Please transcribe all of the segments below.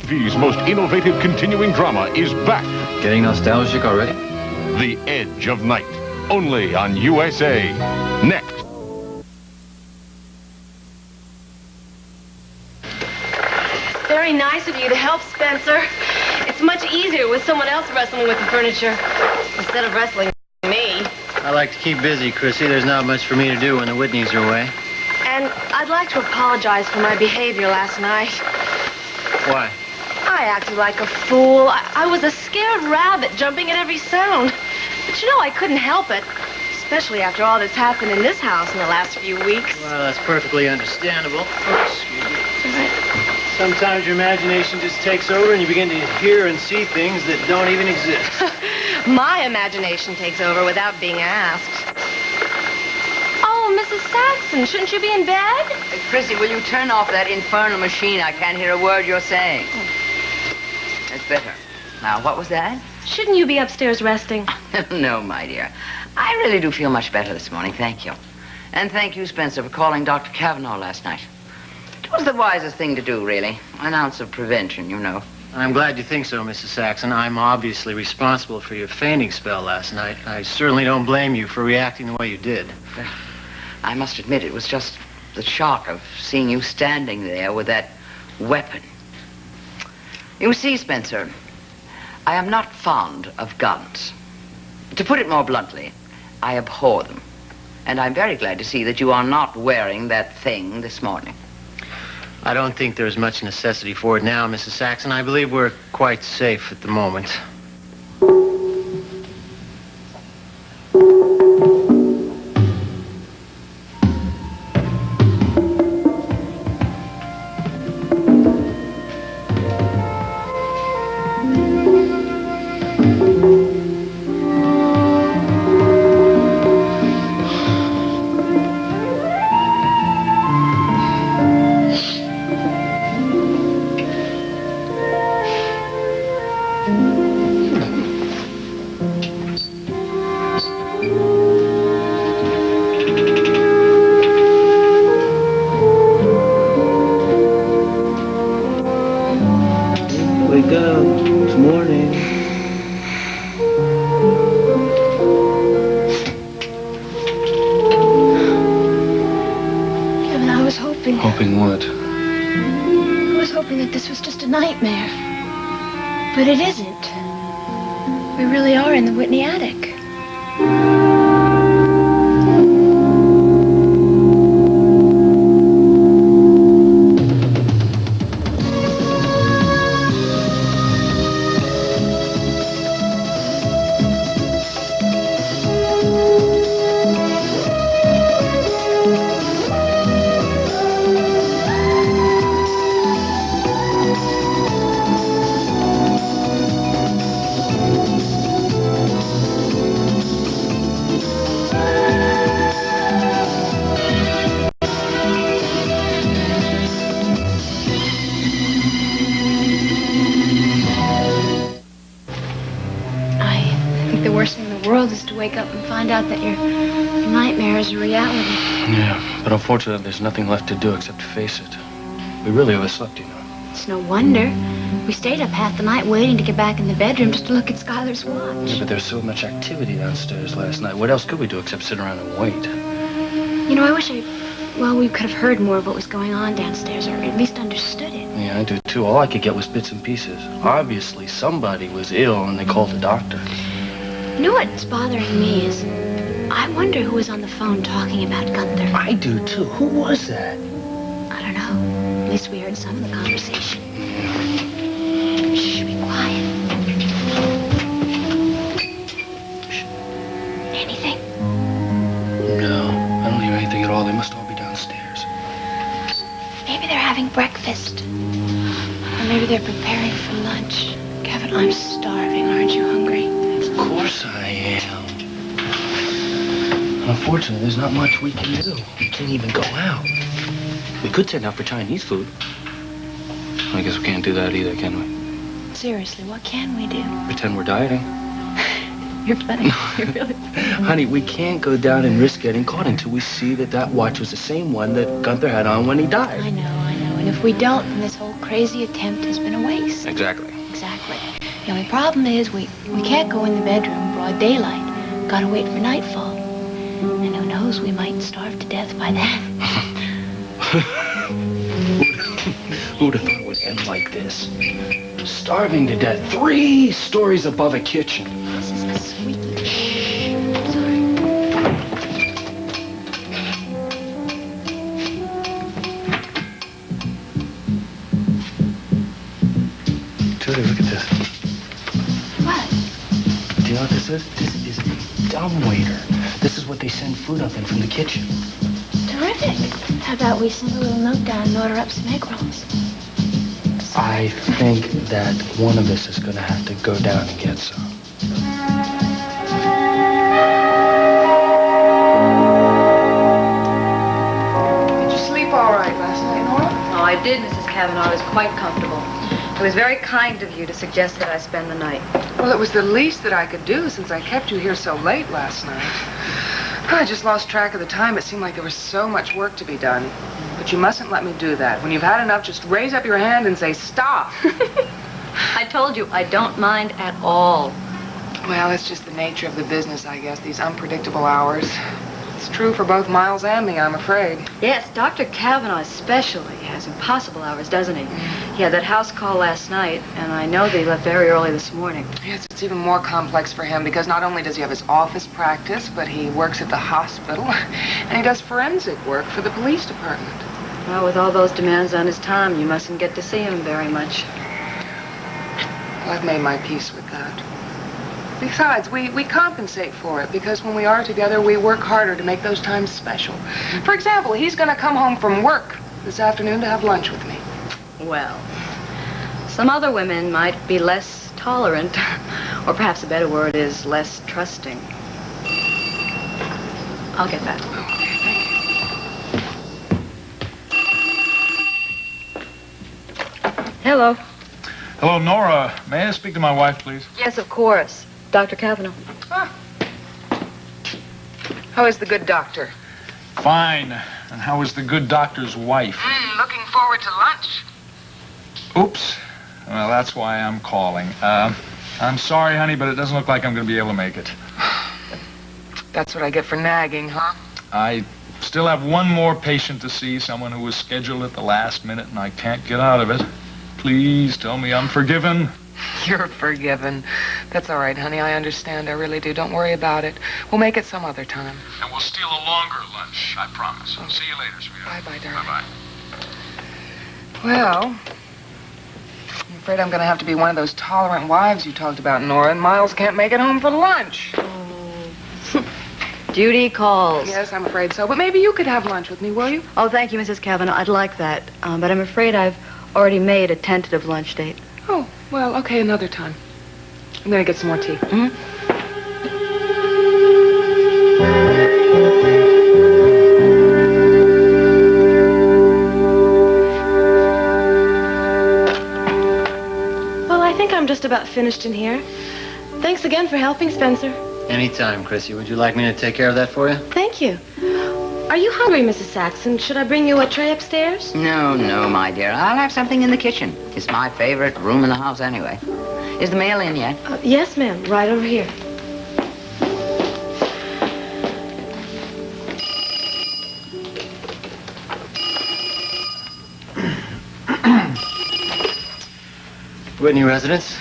TV's most innovative continuing drama is back. Getting nostalgic already? The Edge of Night. Only on USA. Next. Very nice of you to help, Spencer. It's much easier with someone else wrestling with the furniture instead of wrestling with me. I like to keep busy, Chrissy. There's not much for me to do when the Whitneys are away. And I'd like to apologize for my behavior last night. Why? I acted like a fool. I was a scared rabbit jumping at every sound. But you know, I couldn't help it. Especially after all that's happened in this house in the last few weeks. Well, that's perfectly understandable. Excuse me. All right. Sometimes your imagination just takes over and you begin to hear and see things that don't even exist. My imagination takes over without being asked. Oh, Mrs. Saxon, shouldn't you be in bed? Chrissy, will you turn off that infernal machine? I can't hear a word you're saying. That's better. Now, what was that? Shouldn't you be upstairs resting? No, my dear. I really do feel much better this morning, thank you. And thank you, Spencer, for calling Dr. Cavanaugh last night. It was the wisest thing to do, really. An ounce of prevention, you know. I'm glad you think so, Mrs. Saxon. I'm obviously responsible for your fainting spell last night. I certainly don't blame you for reacting the way you did. I must admit, it was just the shock of seeing you standing there with that weapon. You see, Spencer, I am not fond of guns. To put it more bluntly, I abhor them. And I'm very glad to see that you are not wearing that thing this morning. I don't think there's much necessity for it now, Mrs. Saxon. I believe we're quite safe at the moment. Hoping what? I was hoping that this was just a nightmare. But it isn't. We really are in the Whitney attic. Wake up and find out that your nightmare is a reality. Yeah, but unfortunately there's nothing left to do except to face it. We really overslept, you know. It's no wonder. We stayed up half the night waiting to get back in the bedroom just to look at Skylar's watch. Yeah, but there's so much activity downstairs last night. What else could we do except sit around and wait? You know, I wish we could have heard more of what was going on downstairs, or at least understood it. Yeah, I do too. All I could get was bits and pieces. Obviously somebody was ill and they called the doctor. You know what's bothering me is, I wonder who was on the phone talking about Gunther. I do, too. Who was that? I don't know. At least we heard some of the conversation. Shh, be quiet. Shh. Anything? No, I don't hear anything at all. They must all be downstairs. Maybe they're having breakfast. Or maybe they're preparing for lunch. Kevin, I'm starving. Aren't you hungry? Of course I am. Unfortunately, there's not much we can do. We can't even go out. We could send out for Chinese food. I guess we can't do that either, can we? Seriously, what can we do? Pretend we're dieting. You're funny. You're really... Honey, we can't go down and risk getting caught until we see that watch was the same one that Gunther had on when he died. I know. And And if we don't, then this whole crazy attempt has been a waste. Exactly. Exactly. The only problem is we can't go in the bedroom broad daylight. Gotta wait for nightfall. And who knows, we might starve to death by then. Who'd have thought it would end like this? Starving to death, 3 stories above a kitchen. This is a squeaky. Sorry. Judy, look at this. What? Do you know what this is? This is a dumbwaiter. This is what they send food up in from the kitchen. Terrific. How about we send a little note down and order up some egg rolls? I think that one of us is going to have to go down and get some. Did you sleep all right last night, Nora? Oh, I did, Mrs. Kavanaugh. I was quite comfortable. It was very kind of you to suggest that I spend the night. Well, it was the least that I could do since I kept you here so late last night. I just lost track of the time. It seemed like there was so much work to be done. But you mustn't let me do that. When you've had enough, just raise up your hand and say, stop. I told you, I don't mind at all. Well, it's just the nature of the business, I guess, these unpredictable hours. It's true for both Miles and me, I'm afraid. Yes, Dr. Kavanaugh especially has impossible hours, doesn't he? He had that house call last night, and I know that he left very early this morning. Yes, it's even more complex for him because not only does he have his office practice, but he works at the hospital, and he does forensic work for the police department. Well, with all those demands on his time, you mustn't get to see him very much. Well, I've made my peace with that. Besides, we compensate for it because when we are together, we work harder to make those times special. For example, he's going to come home from work this afternoon to have lunch with me. Well, some other women might be less tolerant, or perhaps a better word is less trusting. I'll get that. Hello. Hello, Nora. May I speak to my wife, please? Yes, of course. Dr. Kavanaugh. Ah. How is the good doctor? Fine. And how is the good doctor's wife? Looking forward to lunch. Oops. Well, that's why I'm calling. I'm sorry, honey, but it doesn't look like I'm going to be able to make it. That's what I get for nagging, huh? I still have one more patient to see, someone who was scheduled at the last minute, and I can't get out of it. Please tell me I'm forgiven. You're forgiven. That's all right, honey. I understand. I really do. Don't worry about it. We'll make it some other time. And we'll steal a longer lunch, I promise. See you later, sweetheart. Bye-bye, darling. Bye-bye. Well, I'm afraid I'm going to have to be one of those tolerant wives you talked about, Nora, and Miles can't make it home for lunch. Duty calls. Yes, I'm afraid so. But maybe you could have lunch with me, will you? Oh, thank you, Mrs. Kavanaugh. I'd like that. But I'm afraid I've already made a tentative lunch date. Oh, well, okay, another time. I'm going to get some more tea. Mm-hmm. Well, I think I'm just about finished in here. Thanks again for helping, Spencer. Anytime, Chrissy. Would you like me to take care of that for you? Thank you. Are you hungry, Mrs. Saxon? Should I bring you a tray upstairs? No, my dear. I'll have something in the kitchen. It's my favorite room in the house anyway. Is the mail in yet? Yes, ma'am. Right over here. Whitney residence?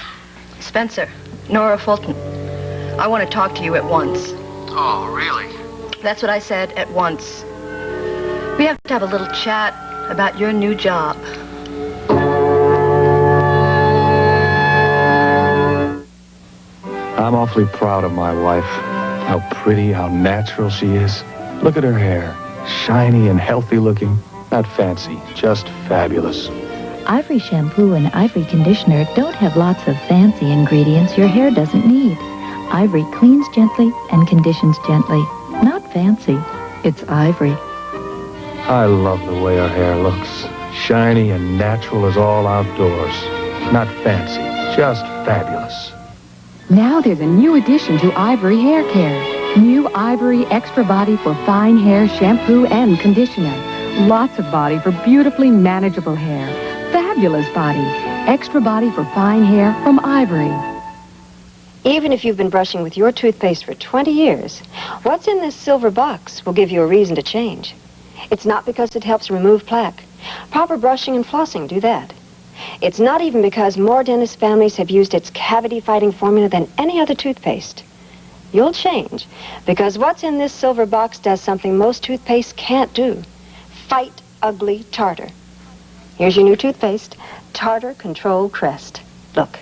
Spencer, Nora Fulton. I want to talk to you at once. Oh, really? That's what I said, at once. We have to have a little chat about your new job. I'm awfully proud of my wife. How pretty, how natural she is. Look at her hair. Shiny and healthy looking. Not fancy, just fabulous. Ivory shampoo and Ivory conditioner don't have lots of fancy ingredients your hair doesn't need. Ivory cleans gently and conditions gently. Not fancy. It's Ivory. I love the way her hair looks. Shiny and natural as all outdoors. Not fancy, just fabulous. Now there's a new addition to Ivory Hair Care. New Ivory Extra Body for Fine Hair Shampoo and Conditioner. Lots of body for beautifully manageable hair. Fabulous body. Extra body for fine hair from Ivory. Even if you've been brushing with your toothpaste for 20 years, what's in this silver box will give you a reason to change. It's not because it helps remove plaque. Proper brushing and flossing do that. It's not even because more dentist families have used its cavity-fighting formula than any other toothpaste. You'll change, because what's in this silver box does something most toothpaste can't do. Fight ugly tartar. Here's your new toothpaste, Tartar Control Crest. Look,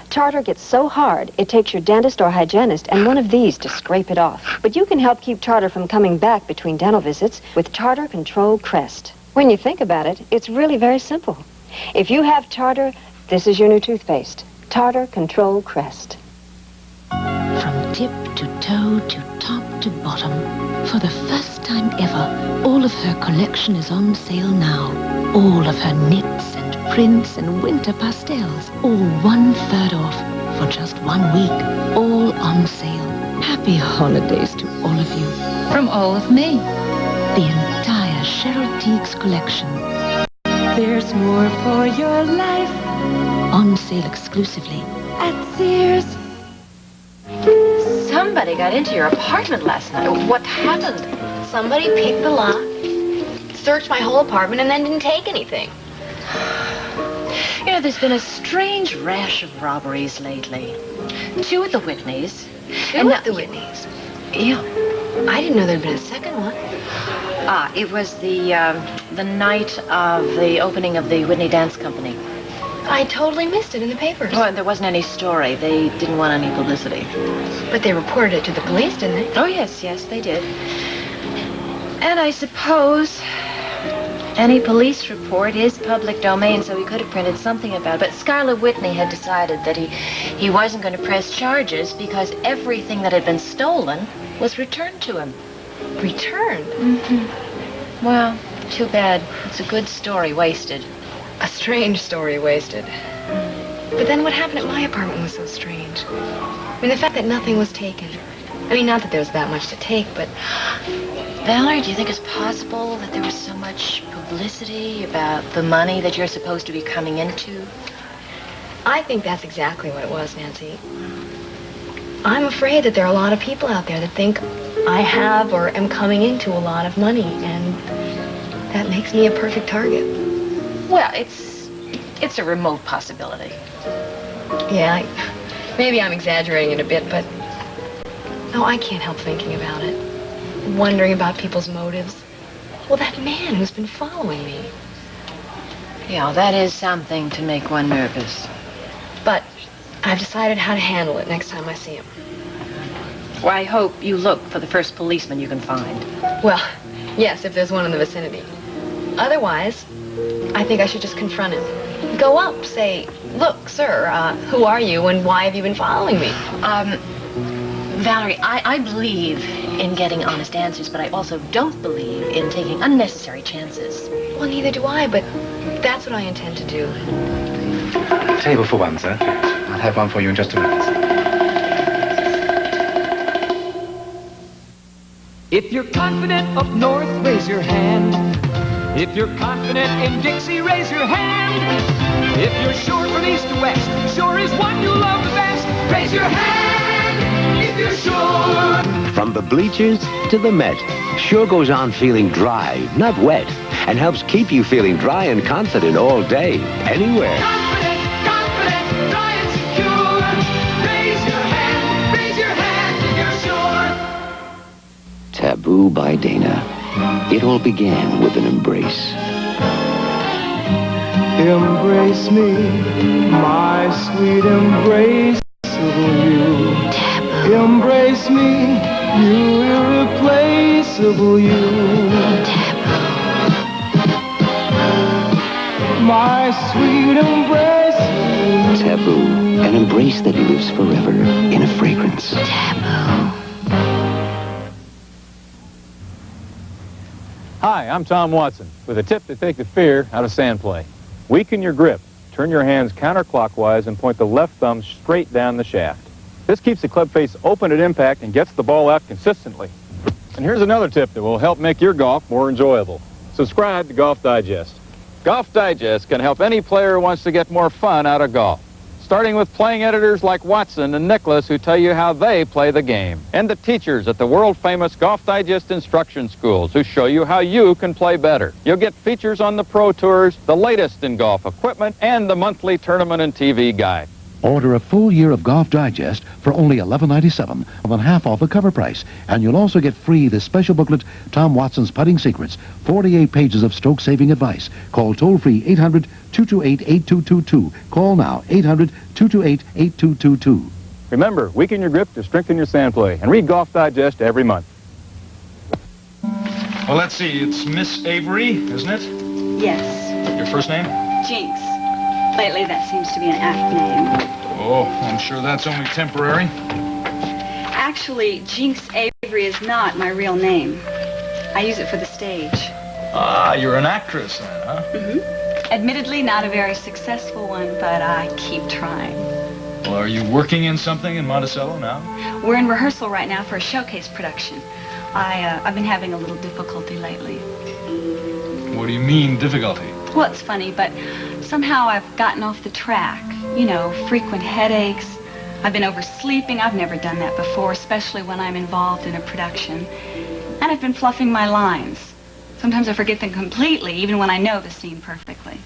tartar gets so hard, it takes your dentist or hygienist and one of these to scrape it off. But you can help keep tartar from coming back between dental visits with Tartar Control Crest. When you think about it, it's really very simple. If you have tartar, this is your new toothpaste, Tartar Control Crest. From tip to toe to top to bottom, for the first time ever, all of her collection is on sale now. All of her knits and prints and winter pastels, all 1/3 off for just 1 week. All on sale. Happy holidays to all of you. From all of me. The entire Cheryl Teague's collection. There's more for your life. On sale exclusively at Sears. Somebody got into your apartment last night. What happened? Somebody picked the lock, searched my whole apartment, and then didn't take anything. You know, there's been a strange rash of robberies lately. 2 at the Whitneys. Two at the Whitneys? Yeah. I didn't know there'd been a second one. It was the night of the opening of the Whitney Dance Company. I totally missed it in the papers. Well, there wasn't any story. They didn't want any publicity. But they reported it to the police, didn't they? Oh, yes, they did. And I suppose any police report is public domain, so he could have printed something about it. But Schuyler Whitney had decided that he wasn't going to press charges because everything that had been stolen was returned to him. Returned? Mm-hmm. Well, too bad. It's a good story wasted. A strange story wasted. But then what happened at my apartment was so strange. I mean, the fact that nothing was taken. I mean, not that there was that much to take, but... Valerie, do you think it's possible that there was so much publicity about the money that you're supposed to be coming into? I think that's exactly what it was, Nancy. I'm afraid that there are a lot of people out there that think I have or am coming into a lot of money, and that makes me a perfect target. Well, it's a remote possibility. Yeah, maybe I'm exaggerating it a bit, but... No, I can't help thinking about it. Wondering about people's motives. Well, that man who's been following me. Yeah, that is something to make one nervous. But I've decided how to handle it next time I see him. Well, I hope you look for the first policeman you can find. Well, yes, if there's one in the vicinity. Otherwise, I think I should just confront him. Go up, say, look, sir, who are you and why have you been following me? Valerie, I believe in getting honest answers, but I also don't believe in taking unnecessary chances. Well, neither do I, but that's what I intend to do. Table for one, sir. I'll have one for you in just a minute. If you're confident up north, raise your hand. If you're confident in Dixie, raise your hand. If you're sure from east to west, sure is one you love the best, raise your hand. If you're sure. From the bleachers to the Met, Sure goes on feeling dry, not wet, and helps keep you feeling dry and confident all day, anywhere. Confident, dry and secure. Raise your hand if you're sure. Taboo by Dana. It all began with an embrace. Embrace me, my sweet embrace of you. Taboo. Embrace me, you irreplaceable you. Taboo. My sweet embrace. Taboo. An embrace that lives forever in a fragrance. Taboo. Hi, I'm Tom Watson with a tip to take the fear out of sand play. Weaken your grip. Turn your hands counterclockwise and point the left thumb straight down the shaft. This keeps the club face open at impact and gets the ball out consistently. And here's another tip that will help make your golf more enjoyable. Subscribe to Golf Digest. Golf Digest can help any player who wants to get more fun out of golf. Starting with playing editors like Watson and Nicholas who tell you how they play the game. And the teachers at the world-famous Golf Digest instruction schools who show you how you can play better. You'll get features on the Pro Tours, the latest in golf equipment, and the monthly tournament and TV guide. Order a full year of Golf Digest for only $11.97, more than half off the cover price. And you'll also get free this special booklet, Tom Watson's Putting Secrets, 48 pages of stroke-saving advice. Call toll-free 800-228-8222. Call now, 800-228-8222. Remember, weaken your grip to strengthen your sand play, and read Golf Digest every month. Well, let's see. It's Miss Avery, isn't it? Yes. Your first name? Jinx. Lately, that seems to be an apt name. Oh, I'm sure that's only temporary. Actually, Jinx Avery is not my real name. I use it for the stage. Ah, you're an actress then, huh? Mm-hmm. Admittedly, not a very successful one, but I keep trying. Well, are you working in something in Monticello now? We're in rehearsal right now for a showcase production. I've been having a little difficulty lately. What do you mean, difficulty? Well, it's funny, but somehow I've gotten off the track. You know, frequent headaches. I've been oversleeping. I've never done that before, especially when I'm involved in a production. And I've been fluffing my lines. Sometimes I forget them completely, even when I know the scene perfectly.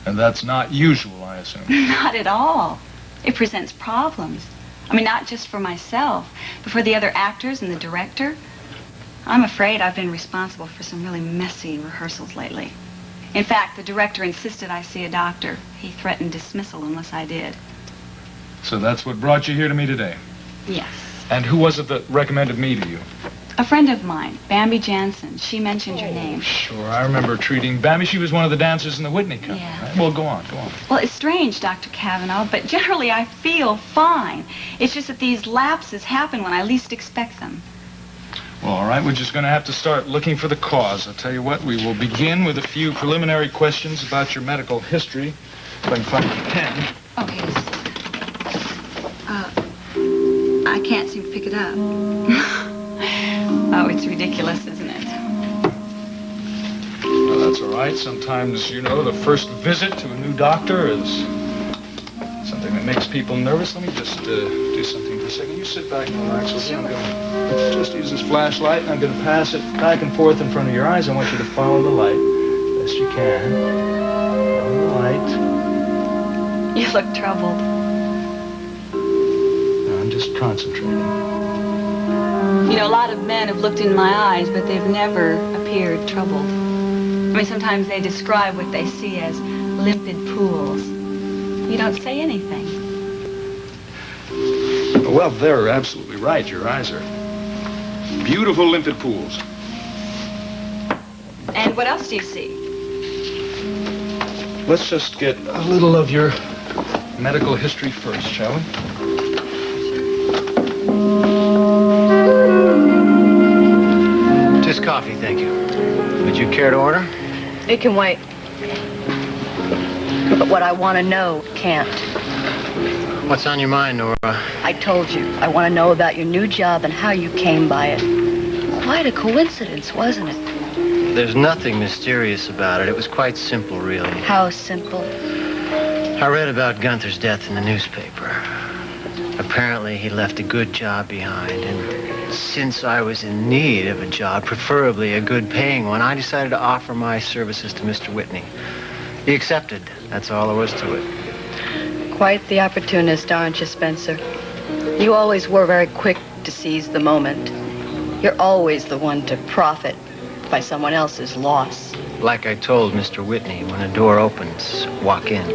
And that's not usual, I assume. Not at all. It presents problems. I mean, not just for myself, but for the other actors and the director. I'm afraid I've been responsible for some really messy rehearsals lately. In fact, the director insisted I see a doctor. He threatened dismissal unless I did. So that's what brought you here to me today? Yes. And who was it that recommended me to you? A friend of mine, Bambi Jansen. She mentioned your name. Sure, I remember treating Bambi. She was one of the dancers in the Whitney company. Yeah. Right? Well, go on. Well, it's strange, Dr. Cavanaugh, but generally I feel fine. It's just that these lapses happen when I least expect them. Well, all right, we're just going to have to start looking for the cause. I'll tell you what, we will begin with a few preliminary questions about your medical history. If I can find your pen. Okay. I can't seem to pick it up. Oh, it's ridiculous, isn't it? Well, that's all right. Sometimes, you know, the first visit to a new doctor is something that makes people nervous. Let me just do something for a second. You sit back and relax with me. I'm going to just use this flashlight, and I'm going to pass it back and forth in front of your eyes. I want you to follow the light best you can. Follow the light. You look troubled. No, I'm just concentrating. You know, a lot of men have looked in my eyes, but they've never appeared troubled. I mean, sometimes they describe what they see as limpid pools. You don't say anything. Well, they're absolutely right. Your eyes are beautiful, limpid pools. And what else do you see? Let's just get a little of your medical history first, shall we? Just coffee, thank you. Would you care to order? It can wait. But what I want to know can't. What's on your mind, Nora? I told you. I want to know about your new job and how you came by it. Quite a coincidence, wasn't it? There's nothing mysterious about it. It was quite simple, really. How simple? I read about Gunther's death in the newspaper. Apparently, he left a good job behind, and since I was in need of a job, preferably a good-paying one, I decided to offer my services to Mr. Whitney. He accepted. That's all there was to it. Quite the opportunist, aren't you, Spencer? You always were very quick to seize the moment. You're always the one to profit by someone else's loss. Like I told Mr. Whitney, when a door opens, walk in.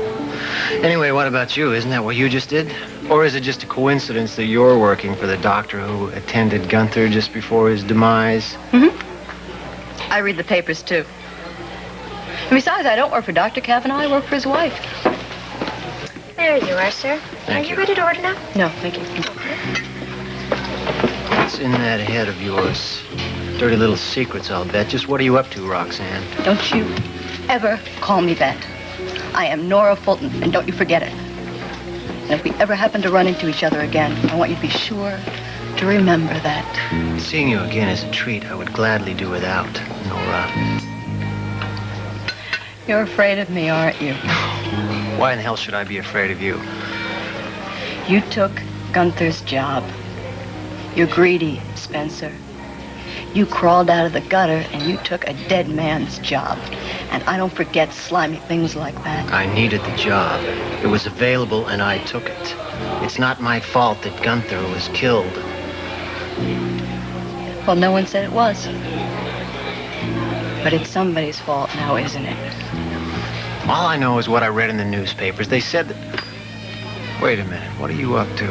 Anyway, what about you? Isn't that what you just did? Or is it just a coincidence that you're working for the doctor who attended Gunther just before his demise? Mm-hmm. I read the papers, too. And besides, I don't work for Dr. Cavanaugh. I work for his wife. There you are, sir. Thank Are you. you ready to order now? No, thank you. What's in that head of yours? Dirty little secrets, I'll bet. Just what are you up to, Roxanne? Don't you ever call me that. I am Nora Fulton, and don't you forget it. And if we ever happen to run into each other again, I want you to be sure to remember that. Seeing you again is a treat I would gladly do without, Nora. You're afraid of me, aren't you? Why in the hell should I be afraid of you? You took Gunther's job. You're greedy, Spencer. You crawled out of the gutter and you took a dead man's job. And I don't forget slimy things like that. I needed the job. It was available and I took it. It's not my fault that Gunther was killed. Well, no one said it was. But it's somebody's fault now, isn't it? All I know is what I read in the newspapers. They said that... Wait a minute. What are you up to?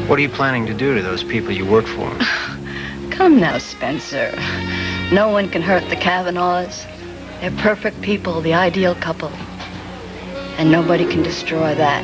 What are you planning to do to those people you work for? Come now, Spencer. No one can hurt the Kavanaughs. They're perfect people, the ideal couple. And nobody can destroy that.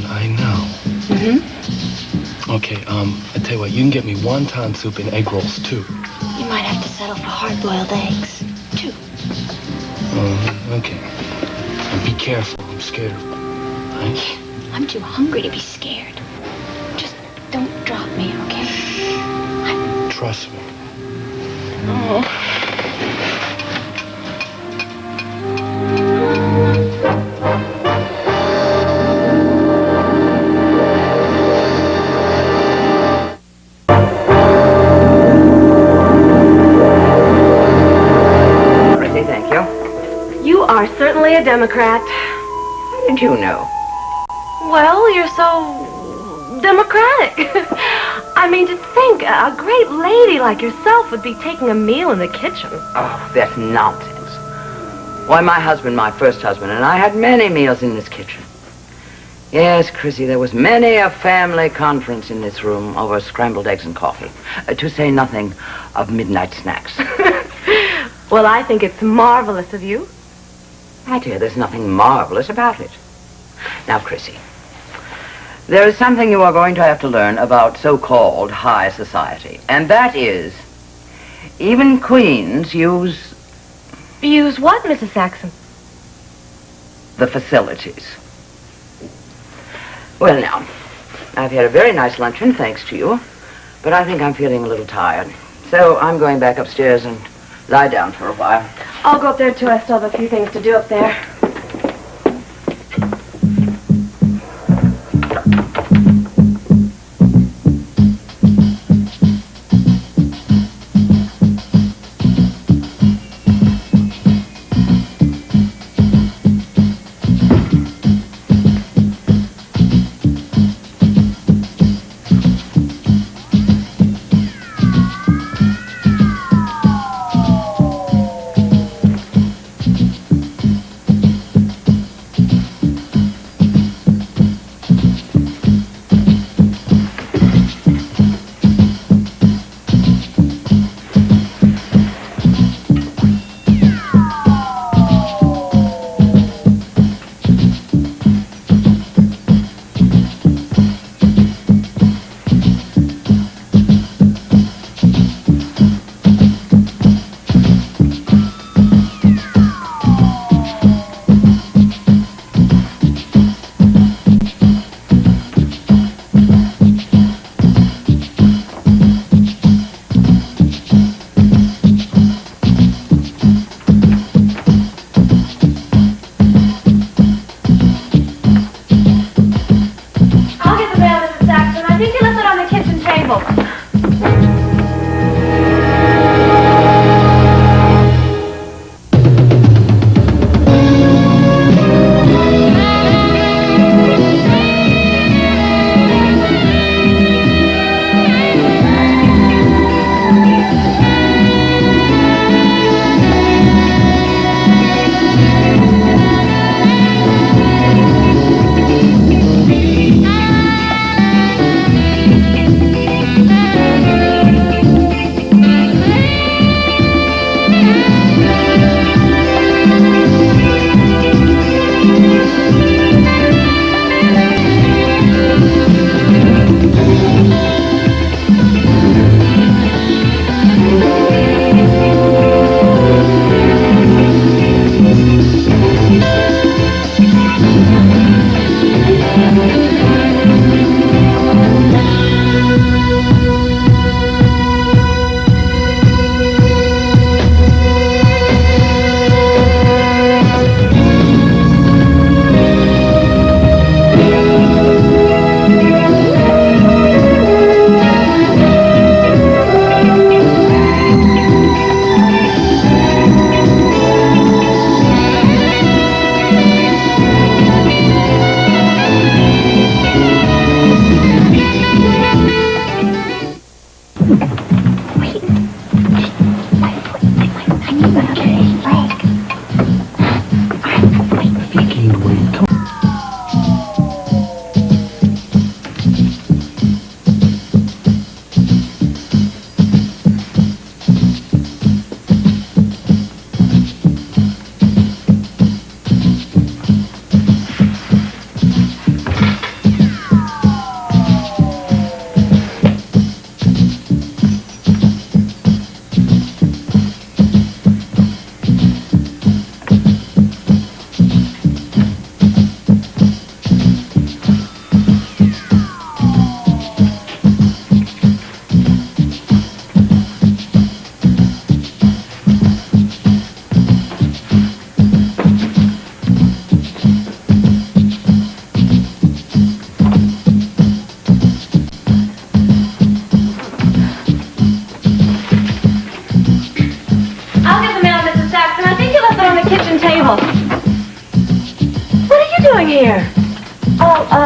I know. Okay, I tell you what, you can get me wonton soup and egg rolls, too. You might have to settle for hard-boiled eggs, too. Okay. And be careful, I'm scared of... Right? I'm too hungry to be scared. Just don't drop me, okay? Trust me. Oh. Are certainly a Democrat. How did you know? Well, you're so democratic. I mean, to think a great lady like yourself would be taking a meal in the kitchen. Oh, that's nonsense. Why, my first husband, and I had many meals in this kitchen. Yes, Chrissy, there was many a family conference in this room over scrambled eggs and coffee, to say nothing of midnight snacks. Well, I think it's marvelous of you. My dear, there's nothing marvelous about it. Now, Chrissy, there is something you are going to have to learn about so-called high society, and that is, even queens use... Use what, Mrs. Saxon? The facilities. Well, now, I've had a very nice luncheon, thanks to you, but I think I'm feeling a little tired, so I'm going back upstairs and lie down for a while. I'll go up there, too. I still have a few things to do up there.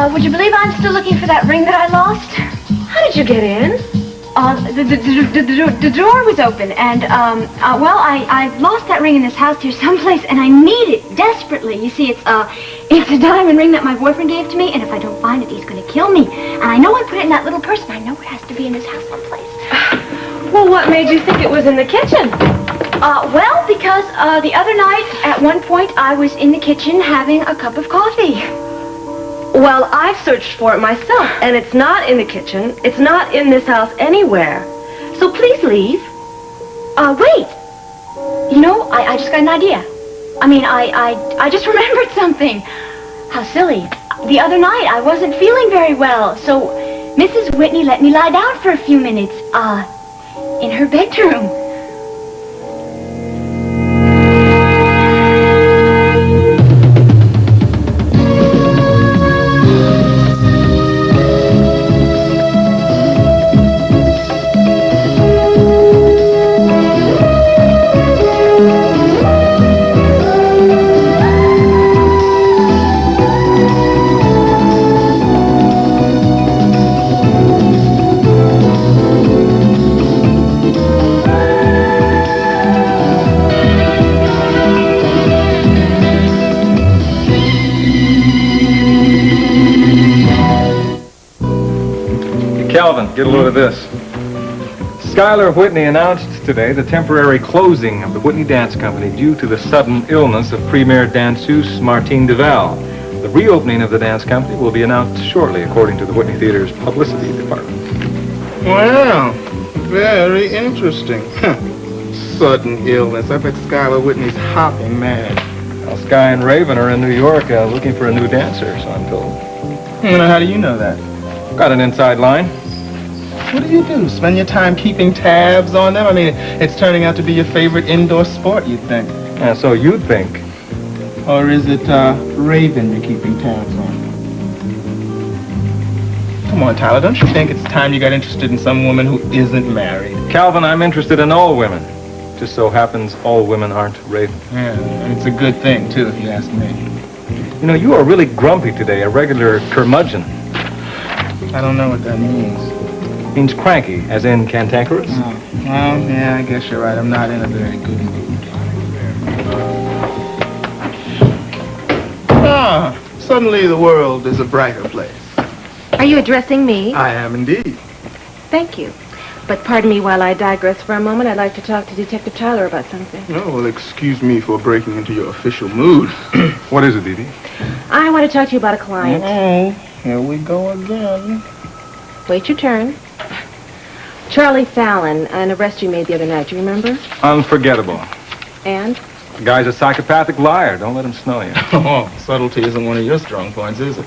would you believe I'm still looking for that ring that I lost? How did you get in? The drawer was open, and, well, I lost that ring in this house here someplace, and I need it desperately. You see, it's a diamond ring that my boyfriend gave to me, and if I don't find it, he's going to kill me. And I know I put it in that little purse, and I know it has to be in this house someplace. Well, what made you think it was in the kitchen? Well, because, the other night, at one point, I was in the kitchen having a cup of coffee. Well, I've searched for it myself, and it's not in the kitchen. It's not in this house anywhere. So please leave. Wait. You know, I just got an idea. I mean, I just remembered something. How silly. The other night, I wasn't feeling very well, so Mrs. Whitney let me lie down for a few minutes, in her bedroom. Calvin, get a load of this. Schuyler Whitney announced today the temporary closing of the Whitney Dance Company due to the sudden illness of premier danseuse Martine Duval. The reopening of the dance company will be announced shortly, according to the Whitney Theater's publicity department. Well, very interesting. Sudden illness. I bet Schuyler Whitney's hopping mad. Well, Sky and Raven are in New York looking for a new dancer, so I'm told. How do you know that? Got an inside line. What do? Spend your time keeping tabs on them? I mean, it's turning out to be your favorite indoor sport, you'd think. Yeah, so you'd think. Or is it Raven you're keeping tabs on? Come on, Tyler, don't you think it's time you got interested in some woman who isn't married? Calvin, I'm interested in all women. Just so happens all women aren't Raven. Yeah, and it's a good thing, too, if you ask me. You know, you are really grumpy today, a regular curmudgeon. I don't know what that means. Means cranky, as in cantankerous? Oh, well, yeah, I guess you're right. I'm not in a very good mood. Suddenly the world is a brighter place. Are you addressing me? I am indeed. Thank you. But pardon me while I digress for a moment. I'd like to talk to Detective Tyler about something. Oh, well, excuse me for breaking into your official mood. What is it, Dee Dee? I want to talk to you about a client. Oh, here we go again. Wait your turn. Charlie Fallon, an arrest you made the other night, do you remember? Unforgettable. And? The guy's a psychopathic liar. Don't let him snow you. Oh, subtlety isn't one of your strong points, is it?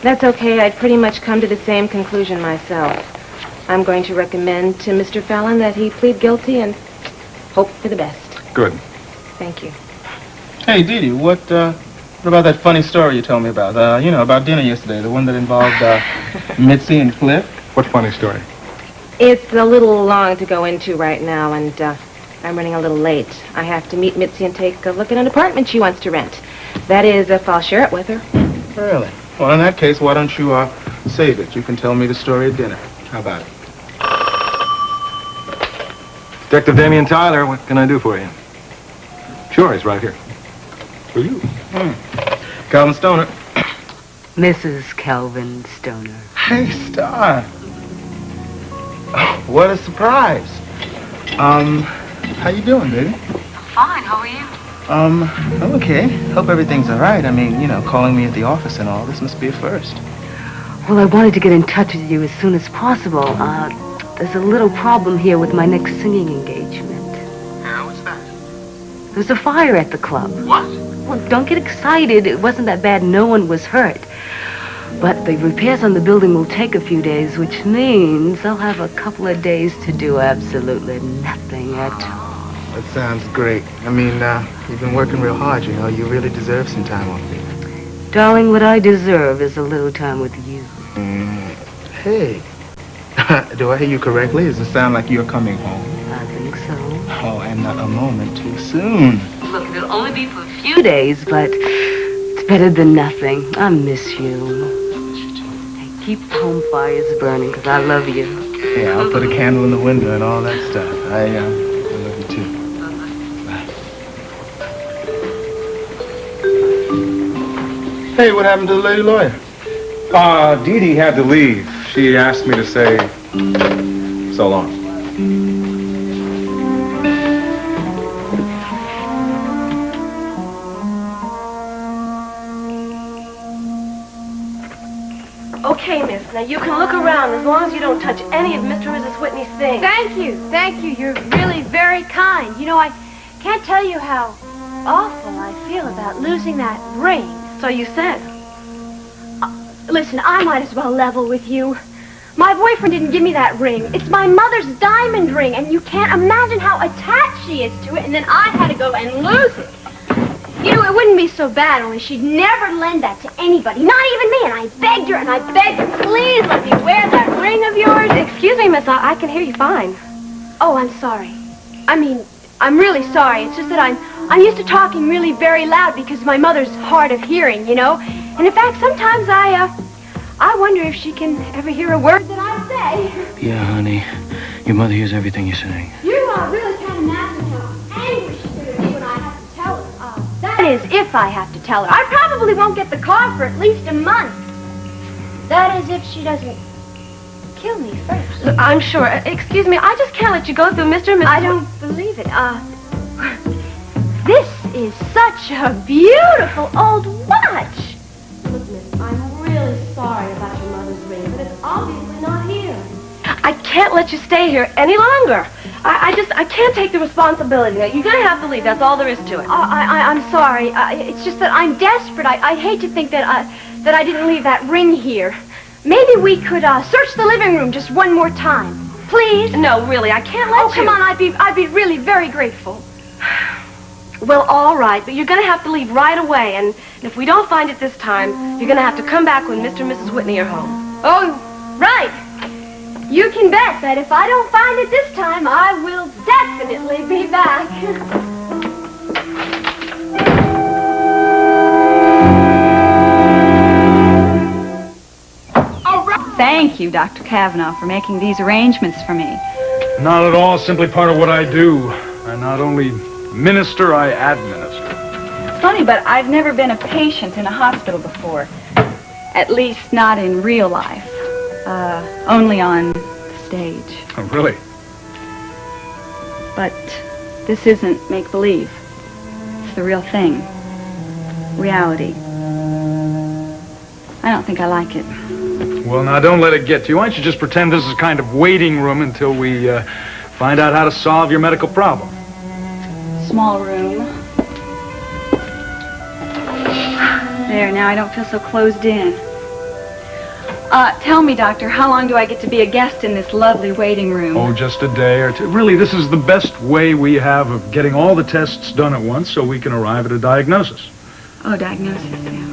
That's okay. I'd pretty much come to the same conclusion myself. I'm going to recommend to Mr. Fallon that he plead guilty and hope for the best. Good. Thank you. Hey, Dee Dee, what about that funny story you told me about? About dinner yesterday, the one that involved Mitzi and Cliff? What funny story? It's a little long to go into right now, and I'm running a little late. I have to meet Mitzi and take a look at an apartment she wants to rent. That is, if I'll share it with her. Really? Well, in that case, why don't you save it? You can tell me the story at dinner. How about it? Detective Damian Tyler, what can I do for you? Sure, he's right here. For you. Calvin Stoner. Mrs. Calvin Stoner. Hey, Star. Oh, what a surprise. How you doing, baby? Fine, how are you? Okay. Hope everything's all right. I mean, calling me at the office and all, this must be a first. Well, I wanted to get in touch with you as soon as possible. There's a little problem here with my next singing engagement. Yeah, what's that? There's a fire at the club. What? Well, don't get excited. It wasn't that bad. No one was hurt. But the repairs on the building will take a few days, which means I'll have a couple of days to do absolutely nothing at all. That sounds great. I mean, you've been working real hard, You really deserve some time off. Darling, what I deserve is a little time with you. Hey. Do I hear you correctly? Does it sound like you're coming home? I think so. Oh, and not a moment too soon. Look, it'll only be for a few days, but it's better than nothing. I miss you. keep the home fires burning, because I love you. Yeah, I'll put a candle in the window and all that stuff. I love you too. Hey, what happened to the lady lawyer? Dee Dee had to leave. She asked me to say so long. Okay, miss. Now, you can look around as long as you don't touch any of Mr. and Mrs. Whitney's things. Thank you. Thank you. You're really very kind. You know, I can't tell you how awful I feel about losing that ring. So you said. Listen, I might as well level with you. My boyfriend didn't give me that ring. It's my mother's diamond ring, and you can't imagine how attached she is to it, and then I had to go and lose it. You know, it wouldn't be so bad, only she'd never lend that to anybody, not even me, and I begged her, please let me wear that ring of yours. Excuse me, miss, I can hear you fine. Oh, I'm sorry. I mean, I'm really sorry. It's just that I'm used to talking really very loud because of my mother's hard of hearing, you know? And in fact, sometimes I wonder if she can ever hear a word that I say. Yeah, honey. Your mother hears everything you're saying. You really can't imagine how angry she's going to be when I have to tell her. That is, if I have to tell her. I probably won't get the car for at least a month. That is, if she doesn't kill me first. Look, I'm sure. Excuse me, I just can't let you go through Mr. and Mrs. I don't believe it. This is such a beautiful old watch. Look, miss, I'm really sorry about your mother's ring, but it's obviously not here. I can't let you stay here any longer. I can't take the responsibility. You're going to have to leave. That's all there is to it. I'm sorry. It's just that I'm desperate. I hate to think that I didn't leave that ring here. Maybe we could search the living room just one more time. Please? No, really, I can't let you. Oh, come on. I'd be really very grateful. Well, all right, but you're going to have to leave right away, and if we don't find it this time, you're going to have to come back when Mr. and Mrs. Whitney are home. Oh, right. You can bet that if I don't find it this time, I will definitely be back. Thank you, Dr. Kavanaugh, for making these arrangements for me. Not at all. Simply part of what I do. I not only minister, I administer. Funny, but I've never been a patient in a hospital before. At least not in real life. Only on stage. Oh, really? But this isn't make-believe. It's the real thing. Reality. I don't think I like it. Well, now, don't let it get to you. Why don't you just pretend this is a kind of waiting room until we find out how to solve your medical problem? Small room. There, now I don't feel so closed in. Tell me, Doctor, how long do I get to be a guest in this lovely waiting room? Oh, just a day or two. Really, this is the best way we have of getting all the tests done at once so we can arrive at a diagnosis. Oh, diagnosis, yeah.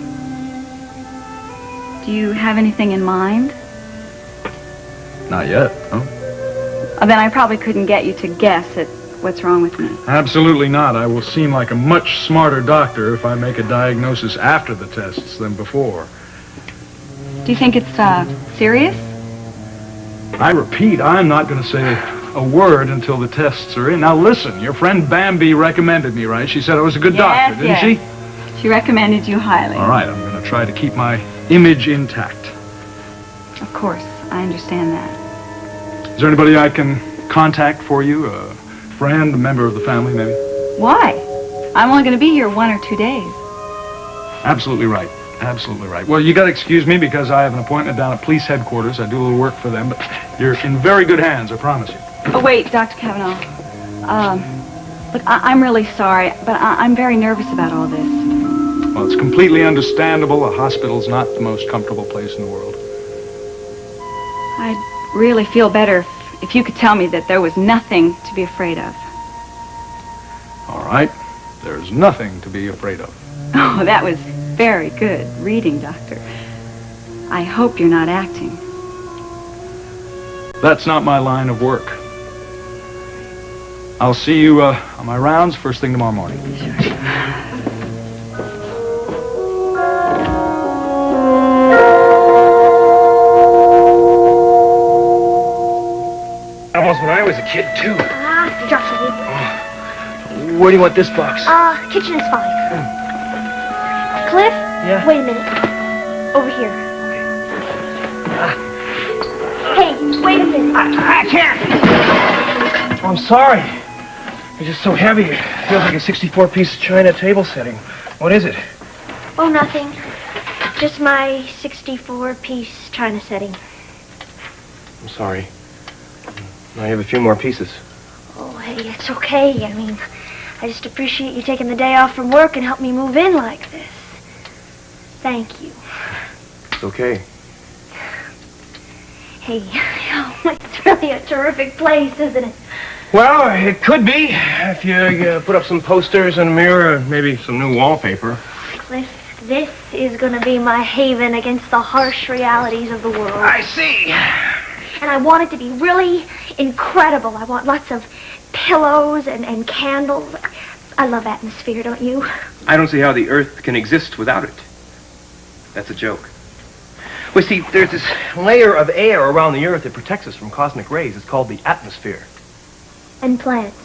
Do you have anything in mind? Not yet, no. Then I probably couldn't get you to guess at what's wrong with me. Absolutely not. I will seem like a much smarter doctor if I make a diagnosis after the tests than before. Do you think it's, serious? I repeat, I'm not going to say a word until the tests are in. Now listen, your friend Bambi recommended me, right? She said I was a good doctor, didn't she? She recommended you highly. All right, I'm going to try to keep my image intact. Of course, I understand that. Is there anybody I can contact for you? A friend, a member of the family, maybe? Why? I'm only going to be here 1 or 2 days. Absolutely right. Absolutely right. Well, you got to excuse me because I have an appointment down at police headquarters. I do a little work for them, but you're in very good hands, I promise you. Oh, wait, Dr. Kavanaugh. Look, I'm really sorry, but I'm very nervous about all this. Well, it's completely understandable. A hospital's not the most comfortable place in the world. I'd really feel better if you could tell me that there was nothing to be afraid of. All right. There's nothing to be afraid of. Oh, that was very good reading, Doctor. I hope you're not acting. That's not my line of work. I'll see you on my rounds first thing tomorrow morning. Sure. was a kid, too. Joshua. Where do you want this box? Kitchen is fine. Cliff? Yeah? Wait a minute. Over here. Hey, wait a minute. I can't. Oh, I'm sorry. It's just so heavy. It feels like a 64-piece China table setting. What is it? Oh, nothing. Just my 64-piece China setting. I'm sorry. I have a few more pieces. Oh, hey, it's okay. I mean, I just appreciate you taking the day off from work and help me move in like this. Thank you. It's okay. Hey, it's really a terrific place, isn't it? Well, it could be if you put up some posters and a mirror and maybe some new wallpaper. Cliff, this is going to be my haven against the harsh realities of the world. I see. And I want it to be really incredible. I want lots of pillows and candles. I love atmosphere, don't you? I don't see how the Earth can exist without it. That's a joke. Well, see, there's this layer of air around the Earth that protects us from cosmic rays. It's called the atmosphere. And plants.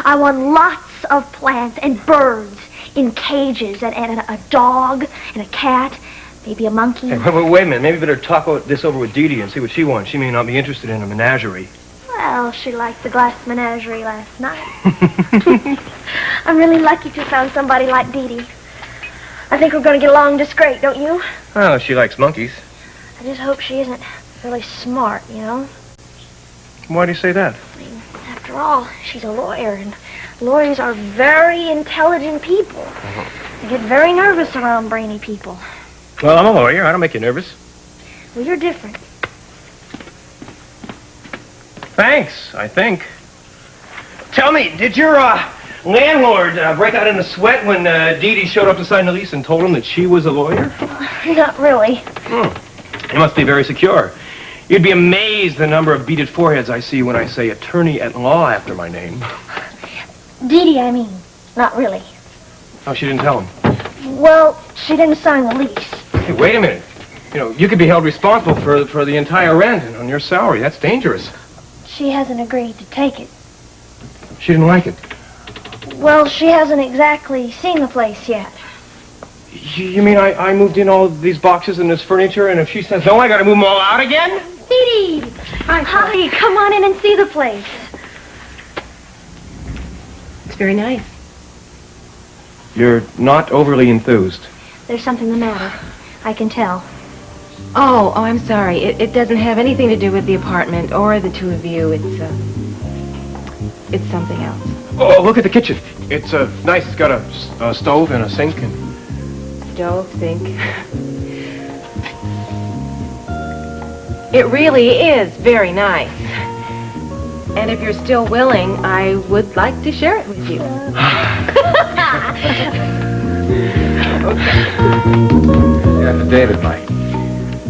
I want lots of plants and birds in cages and a dog and a cat, maybe a monkey. Hey, wait a minute. Maybe we better talk this over with Dee Dee and see what she wants. She may not be interested in a menagerie. Well, she liked the glass menagerie last night. I'm really lucky to have found somebody like Dee Dee. I think we're going to get along just great, don't you? Oh, she likes monkeys. I just hope she isn't really smart, you know? Why do you say that? I mean, after all, she's a lawyer, and lawyers are very intelligent people. They get very nervous around brainy people. Well, I'm a lawyer. I don't make you nervous. Well, you're different. Thanks, I think. Tell me, did your landlord break out in a sweat when Dee Dee showed up to sign the lease and told him that she was a lawyer? Not really. He must be very secure. You'd be amazed the number of beaded foreheads I see when I say attorney at law after my name. Dee Dee, I mean. Not really. Oh, she didn't tell him. Well, she didn't sign the lease. Hey, wait a minute. You know, you could be held responsible for the entire rent and on your salary. That's dangerous. She hasn't agreed to take it. She didn't like it. Well, she hasn't exactly seen the place yet. You mean I moved in all these boxes and this furniture, and if she says no, I gotta move them all out again? Dee Dee! Hi, come on in and see the place. It's very nice. You're not overly enthused. There's something the matter. I can tell. Oh, I'm sorry. It doesn't have anything to do with the apartment or the two of you. It's something else. Oh, look at the kitchen. It's nice. It's got a stove and a sink and... Stove, sink. It really is very nice. And if you're still willing, I would like to share it with you. The affidavit, Mike.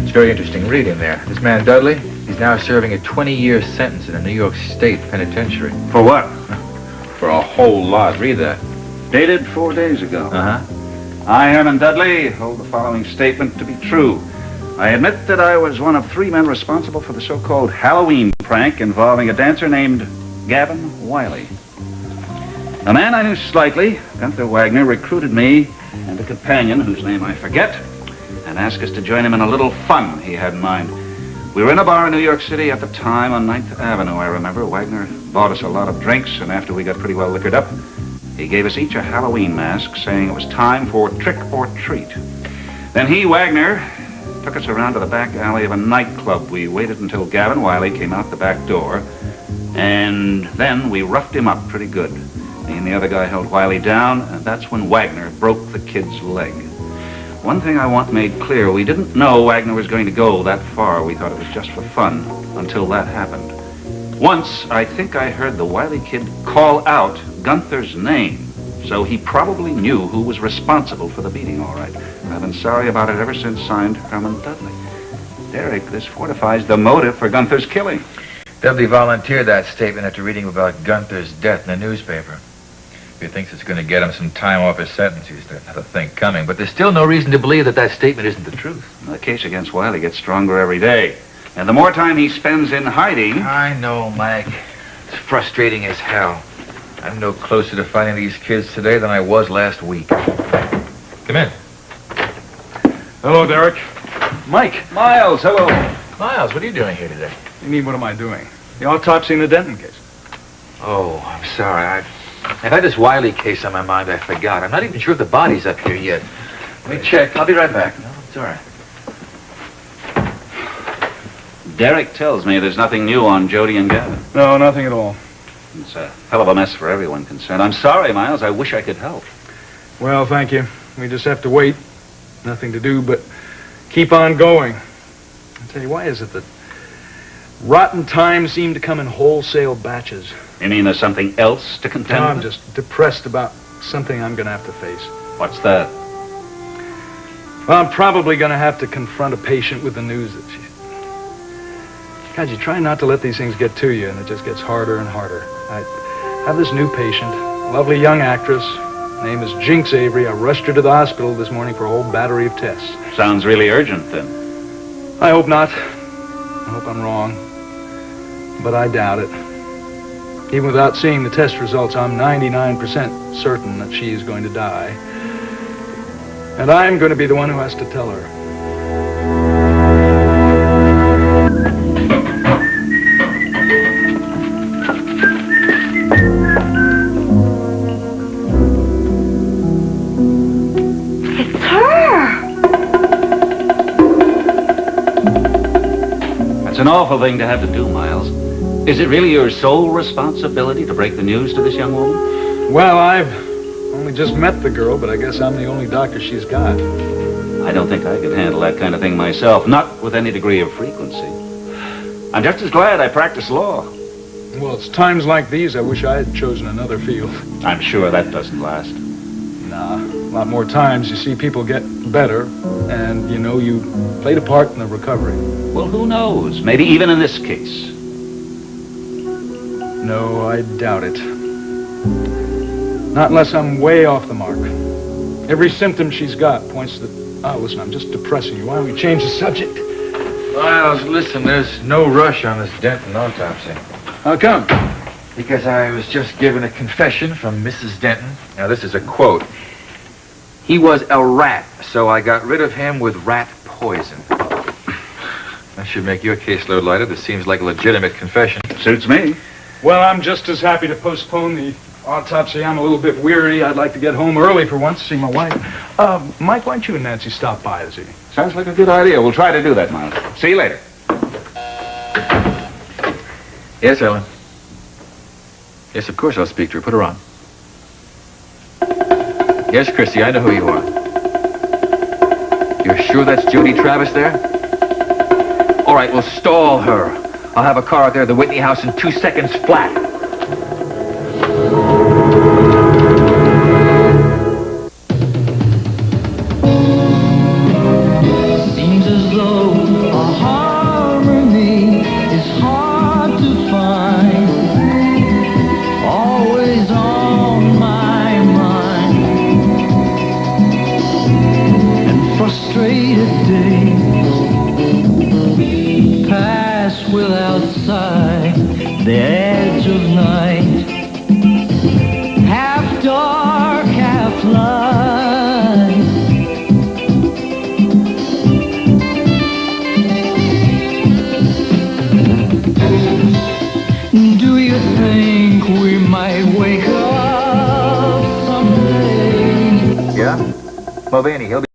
It's very interesting. Read in there. This man, Dudley, he's now serving a 20-year sentence in a New York State penitentiary. For what? For a whole lot. Read that. Dated 4 days ago. Uh-huh. I, Herman Dudley, hold the following statement to be true. I admit that I was one of 3 men responsible for the so-called Halloween prank involving a dancer named Gavin Wiley. A man I knew slightly, Gunther Wagner, recruited me and a companion, whose name I forget, and asked us to join him in a little fun he had in mind. We were in a bar in New York City at the time on 9th Avenue, I remember. Wagner bought us a lot of drinks, and after we got pretty well liquored up, he gave us each a Halloween mask, saying it was time for trick or treat. Then he, Wagner, took us around to the back alley of a nightclub. We waited until Gavin Wiley came out the back door, and then we roughed him up pretty good. Me and the other guy held Wiley down, and that's when Wagner broke the kid's leg. One thing I want made clear, we didn't know Wagner was going to go that far. We thought it was just for fun until that happened. Once, I think I heard the Wiley kid call out Gunther's name, so he probably knew who was responsible for the beating, all right. I've been sorry about it ever since. Signed, Herman Dudley. Derek, this fortifies the motive for Gunther's killing. Dudley volunteered that statement after reading about Gunther's death in the newspaper. If he thinks it's going to get him some time off his sentence, he's got another thing coming. But there's still no reason to believe that statement isn't the truth. The case against Wiley gets stronger every day. And the more time he spends in hiding... I know, Mike. It's frustrating as hell. I'm no closer to finding these kids today than I was last week. Come in. Hello, Derek. Mike. Miles, hello. Miles, what are you doing here today? You mean, what am I doing? The autopsy in the Denton case. Oh, I'm sorry. I've had this Wiley case on my mind. I forgot. I'm not even sure if the body's up here yet. Let me check. I'll be right back. No, it's all right. Derek tells me there's nothing new on Jody and Gavin. No, nothing at all. It's a hell of a mess for everyone concerned. I'm sorry, Miles. I wish I could help. Well, thank you. We just have to wait. Nothing to do but keep on going. I tell you, why is it that rotten times seem to come in wholesale batches? You mean there's something else to contend No, I'm with? just depressed about something I'm going to have to face. What's that? Well, I'm probably going to have to confront a patient with the news that she's... God, you try not to let these things get to you, and it just gets harder and harder. I have this new patient, lovely young actress. Name is Jinx Avery. I rushed her to the hospital this morning for a whole battery of tests. Sounds really urgent, then. I hope not. I hope I'm wrong. But I doubt it. Even without seeing the test results, I'm 99% certain that she is going to die. And I'm going to be the one who has to tell her. It's her! That's an awful thing to have to do, Miles. Is it really your sole responsibility to break the news to this young woman? Well, I've only just met the girl, but I guess I'm the only doctor she's got. I don't think I could handle that kind of thing myself, not with any degree of frequency. I'm just as glad I practice law. Well, it's times like these I wish I had chosen another field. I'm sure that doesn't last. Nah, a lot more times you see people get better, and you know you played a part in the recovery. Well, who knows? Maybe even in this case. No, I doubt it. Not unless I'm way off the mark. Every symptom she's got points to the... Oh, listen, I'm just depressing you. Why don't we change the subject? Miles, listen, there's no rush on this Denton autopsy. How come? Because I was just given a confession from Mrs. Denton. Now, this is a quote. He was a rat, so I got rid of him with rat poison. That should make your caseload lighter. This seems like a legitimate confession. Suits me. Well, I'm just as happy to postpone the autopsy. I'm a little bit weary. I'd like to get home early for once, see my wife. Mike, why don't you and Nancy stop by this evening? Sounds like a good idea. We'll try to do that, Miles. See you later. Yes, Ellen. Yes, of course I'll speak to her. Put her on. Yes, Christy, I know who you are. You're sure that's Jody Travis there? All right, we'll stall her. I'll have a car out there at the Whitney house in 2 seconds flat. Seems as though a harmony is hard to find. Always on my mind. And frustrated days pass without sight. The edge of night, half dark, half light. Do you think we might wake up someday? Yeah? Mulvaney, he'll be...